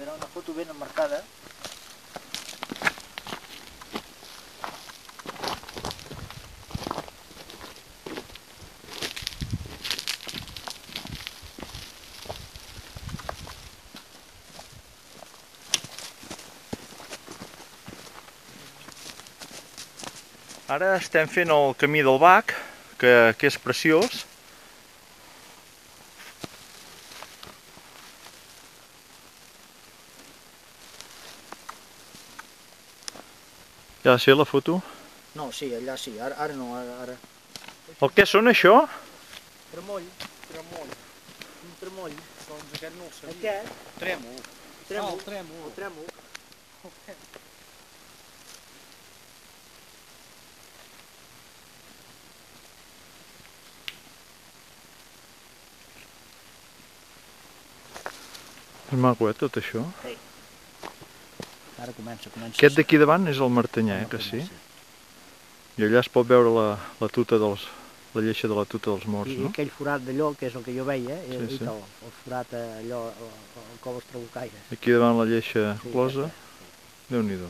quedarà una foto ben emmarcada. Ara estem fent el camí del Bac, que és preciós. Ja sé la foto? No, sí, allà sí, ara no, ara... El què són això? Tremoll. Un tremoll. Doncs aquest no el sabia. Aquest? Trèmol. Trèmol. El trèmol. El trèmol. És maco, tot això. Sí. Ara comença. Aquest d'aquí davant és el martanyer, que sí? I allà es pot veure la tuta dels... la lleixa de la tuta dels morts, no? I aquell forat d'allò, que és el que jo veia, Sí. el forat allò, el com els trabucaires. Aquí davant la lleixa closa, Déu-n'hi-do.